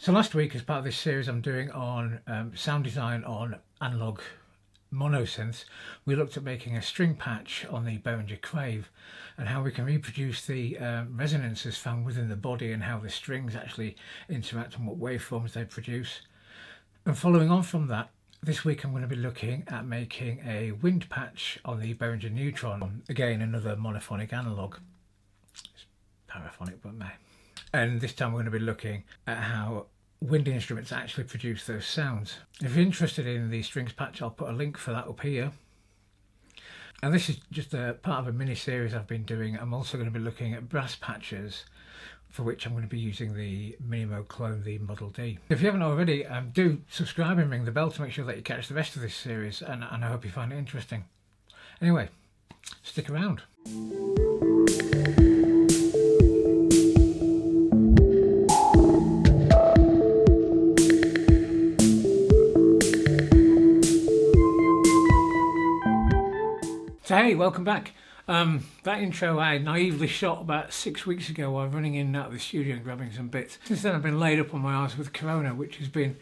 So last week, as part of this series I'm doing on sound design on analogue mono synths, we looked at making a string patch on the Behringer Crave and how we can reproduce the resonances found within the body and how the strings actually interact and what waveforms they produce. And following on from that, this week I'm going to be looking at making a wind patch on the Behringer Neutron, again another monophonic analogue. It's paraphonic, but meh. And this time we're going to be looking at how wind instruments actually produce those sounds. If you're interested in the strings patch, I'll put a link for that up here. And this is just a part of a mini series I've been doing. I'm also going to be looking at brass patches, for which I'm going to be using the Minimo clone, the Model D. If you haven't already, do subscribe and ring the bell to make sure that you catch the rest of this series, and I hope you find it interesting. Anyway, stick around. So hey, welcome back. That intro I naively shot about 6 weeks ago while running in and out of the studio and grabbing some bits. Since then I've been laid up on my arse with corona, which has been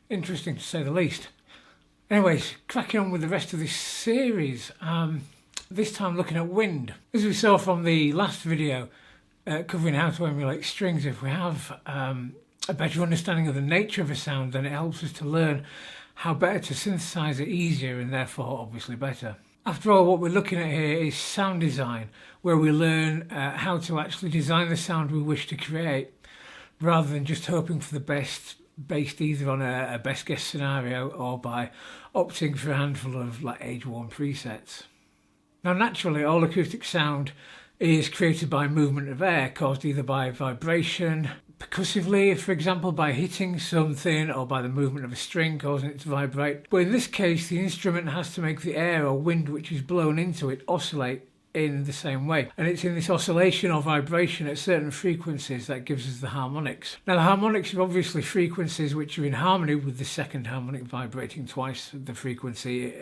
interesting to say the least. Anyways, cracking on with the rest of this series. This time looking at wind. As we saw from the last video covering how to emulate strings, if we have a better understanding of the nature of a sound, then it helps us to learn how better to synthesize it easier and therefore obviously better. After all, what we're looking at here is sound design, where we learn how to actually design the sound we wish to create, rather than just hoping for the best, based either on a best guess scenario or by opting for a handful of age-worn presets. Now naturally, all acoustic sound is created by movement of air, caused either by vibration, percussively, for example, by hitting something, or by the movement of a string causing it to vibrate. But in this case, the instrument has to make the air or wind which is blown into it oscillate in the same way. And it's in this oscillation or vibration at certain frequencies that gives us the harmonics. Now the harmonics are obviously frequencies which are in harmony with the second harmonic vibrating twice the frequency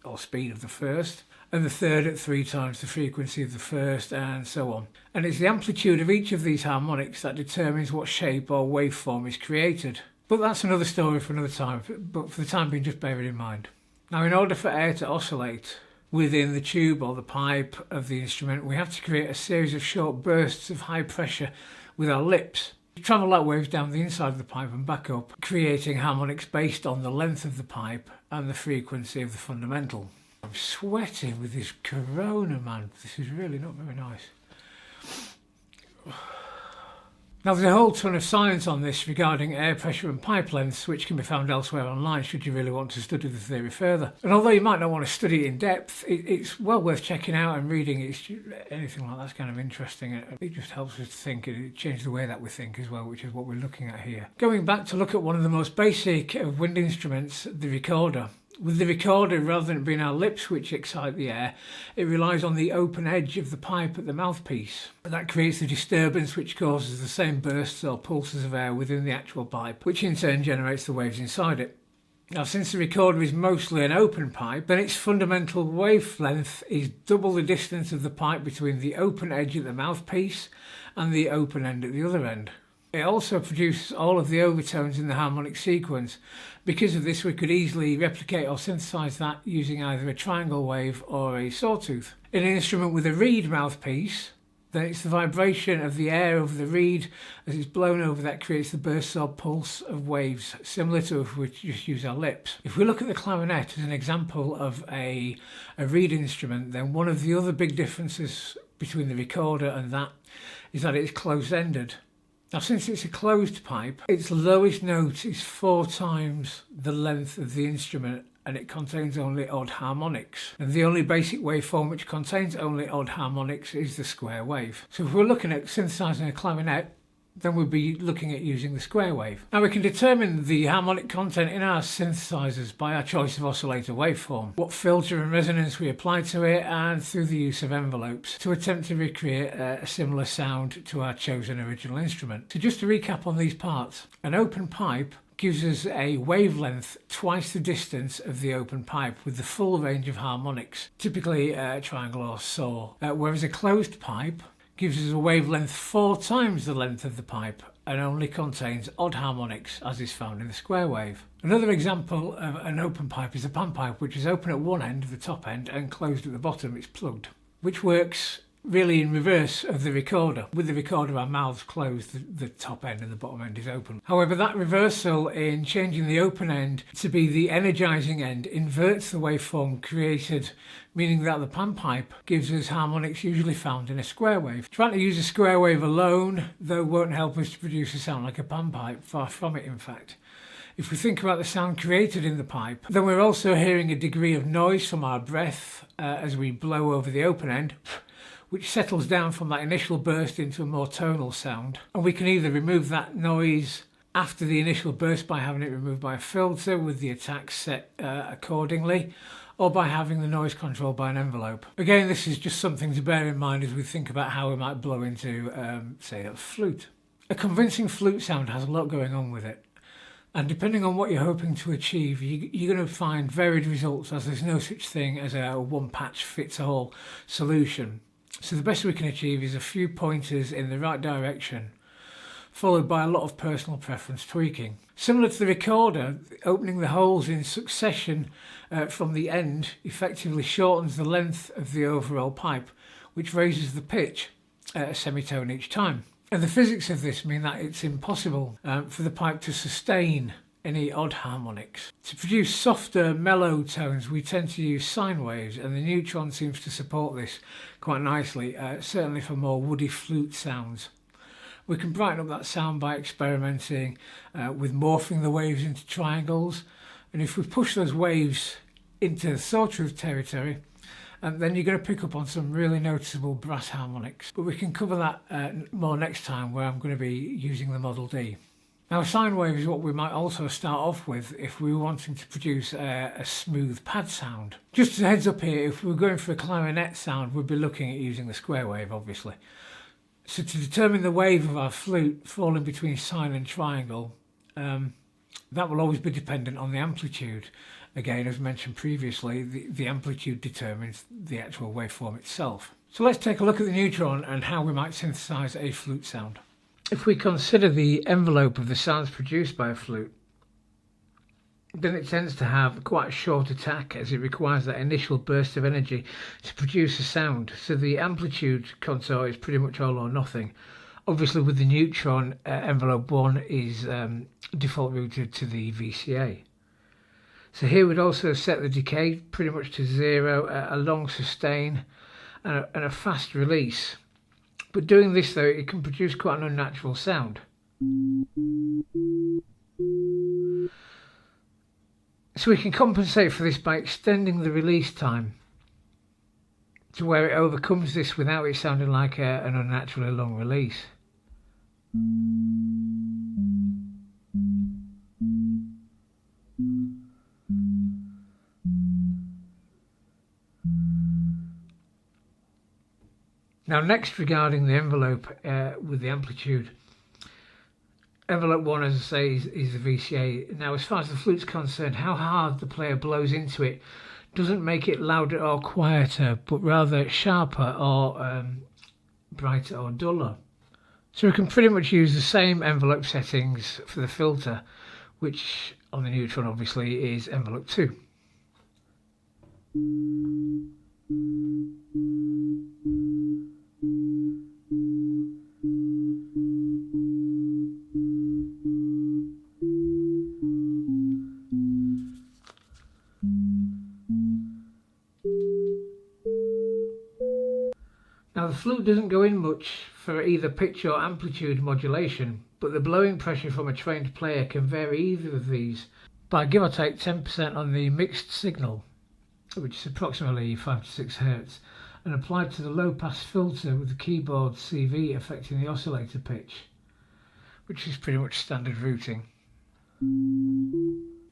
or speed of the first, and the third at 3 times the frequency of the first, and so on. And it's the amplitude of each of these harmonics that determines what shape or waveform is created. But that's another story for another time, but for the time being, just bear it in mind. Now, in order for air to oscillate within the tube or the pipe of the instrument, we have to create a series of short bursts of high pressure with our lips. We travel that waves down the inside of the pipe and back up, creating harmonics based on the length of the pipe and the frequency of the fundamental. I'm sweating with this corona, man. This is really not very nice. Now, there's a whole ton of science on this regarding air pressure and pipe lengths, which can be found elsewhere online should you really want to study the theory further. And although you might not want to study it in depth, it's well worth checking out and reading. Anything like that's kind of interesting. It just helps us to think, and it changes the way that we think as well, which is what we're looking at here. Going back to look at one of the most basic of wind instruments, the recorder. With the recorder, rather than it being our lips which excite the air, it relies on the open edge of the pipe at the mouthpiece. That creates the disturbance which causes the same bursts or pulses of air within the actual pipe, which in turn generates the waves inside it. Now, since the recorder is mostly an open pipe, then its fundamental wavelength is double the distance of the pipe between the open edge at the mouthpiece and the open end at the other end. It also produces all of the overtones in the harmonic sequence. Because of this, we could easily replicate or synthesize that using either a triangle wave or a sawtooth. In an instrument with a reed mouthpiece, then it's the vibration of the air over the reed as it's blown over that creates the burst or pulse of waves, similar to if we just use our lips. If we look at the clarinet as an example of a reed instrument, then one of the other big differences between the recorder and that is that it's closed-ended. Now, since it's a closed pipe, its lowest note is 4 times the length of the instrument, and it contains only odd harmonics. And the only basic waveform which contains only odd harmonics is the square wave. So if we're looking at synthesizing a clarinet, then we'll be looking at using the square wave. Now, we can determine the harmonic content in our synthesizers by our choice of oscillator waveform, what filter and resonance we apply to it, and through the use of envelopes to attempt to recreate a similar sound to our chosen original instrument. So just to recap on these parts, an open pipe gives us a wavelength twice the distance of the open pipe with the full range of harmonics, typically a triangle or saw, whereas a closed pipe gives us a wavelength 4 times the length of the pipe and only contains odd harmonics as is found in the square wave. Another example of an open pipe is a panpipe, which is open at one end, the top end, and closed at the bottom, it's plugged, which works really in reverse of the recorder. With the recorder our mouths closed, the top end and the bottom end is open. However, that reversal in changing the open end to be the energizing end inverts the waveform created, meaning that the panpipe gives us harmonics usually found in a square wave. Trying to use a square wave alone, though, won't help us to produce a sound like a panpipe, far from it in fact. If we think about the sound created in the pipe, then we're also hearing a degree of noise from our breath as we blow over the open end, which settles down from that initial burst into a more tonal sound. And we can either remove that noise after the initial burst by having it removed by a filter with the attack set accordingly, or by having the noise controlled by an envelope. Again, this is just something to bear in mind as we think about how we might blow into, say, a flute. A convincing flute sound has a lot going on with it. And depending on what you're hoping to achieve, you're going to find varied results, as there's no such thing as a one-patch-fits-all solution. So the best we can achieve is a few pointers in the right direction, followed by a lot of personal preference tweaking. Similar to the recorder, opening the holes in succession from the end effectively shortens the length of the overall pipe, which raises the pitch a semitone each time. And the physics of this mean that it's impossible for the pipe to sustain any odd harmonics. To produce softer, mellow tones, we tend to use sine waves, and the neutron seems to support this quite nicely, certainly for more woody flute sounds. We can brighten up that sound by experimenting with morphing the waves into triangles, and if we push those waves into sawtooth territory, then you're going to pick up on some really noticeable brass harmonics. But we can cover that more next time, where I'm going to be using the Model D. Now, a sine wave is what we might also start off with if we were wanting to produce a smooth pad sound. Just as a heads up here, if we were going for a clarinet sound, we'd be looking at using the square wave, obviously. So to determine the wave of our flute falling between sine and triangle, that will always be dependent on the amplitude. Again, as mentioned previously, the amplitude determines the actual waveform itself. So let's take a look at the neutron and how we might synthesize a flute sound. If we consider the envelope of the sounds produced by a flute, then it tends to have quite a short attack, as it requires that initial burst of energy to produce a sound. So the amplitude contour is pretty much all or nothing. Obviously, with the neutron, envelope 1 is default routed to the VCA. So here we'd also set the decay pretty much to 0, a long sustain and a fast release. But doing this, though, it can produce quite an unnatural sound. So we can compensate for this by extending the release time to where it overcomes this without it sounding like an unnaturally long release. Now, next, regarding the envelope with the amplitude, envelope 1, as I say, is the VCA. Now, as far as the flute's concerned, how hard the player blows into it doesn't make it louder or quieter, but rather sharper or brighter or duller. So we can pretty much use the same envelope settings for the filter, which on the neutron obviously is envelope 2. Now, the flute doesn't go in much for either pitch or amplitude modulation, but the blowing pressure from a trained player can vary either of these by give or take 10% on the mixed signal, which is approximately 5 to 6 Hz, and applied to the low pass filter with the keyboard CV affecting the oscillator pitch, which is pretty much standard routing.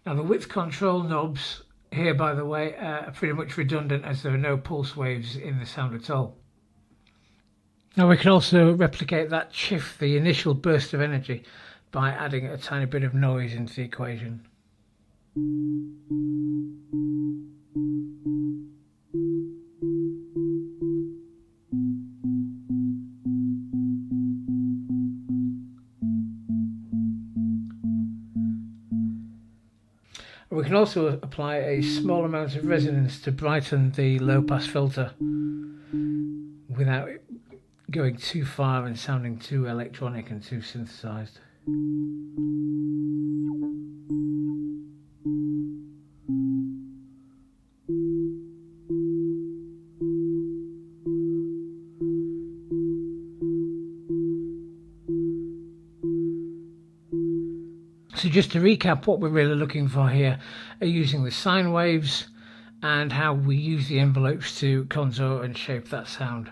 Now, the width control knobs here, by the way, are pretty much redundant, as there are no pulse waves in the sound at all. Now, we can also replicate that shift, the initial burst of energy, by adding a tiny bit of noise into the equation. We can also apply a small amount of resonance to brighten the low pass filter without it going too far and sounding too electronic and too synthesized. So just to recap, what we're really looking for here are using the sine waves and how we use the envelopes to contour and shape that sound,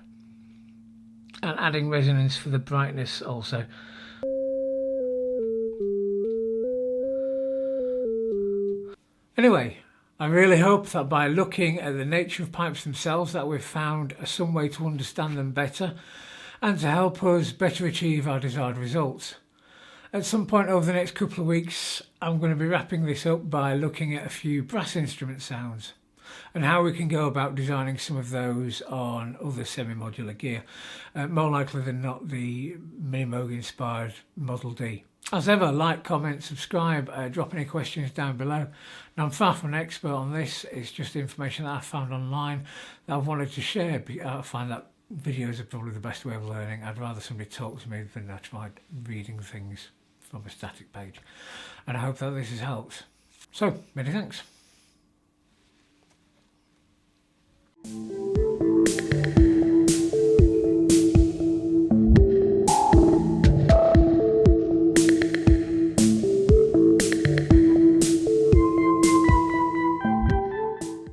and adding resonance for the brightness also. Anyway, I really hope that by looking at the nature of pipes themselves that we've found some way to understand them better and to help us better achieve our desired results. At some point over the next couple of weeks, I'm going to be wrapping this up by looking at a few brass instrument sounds and how we can go about designing some of those on other semi-modular gear, more likely than not the Minimoog inspired Model D. As ever, like, comment, subscribe, drop any questions down below. Now, I'm far from an expert on this, it's just information that I found online that I've wanted to share. I find that videos are probably the best way of learning. I'd rather somebody talk to me than I tried reading things from a static page, and I hope that this has helped. So, many thanks.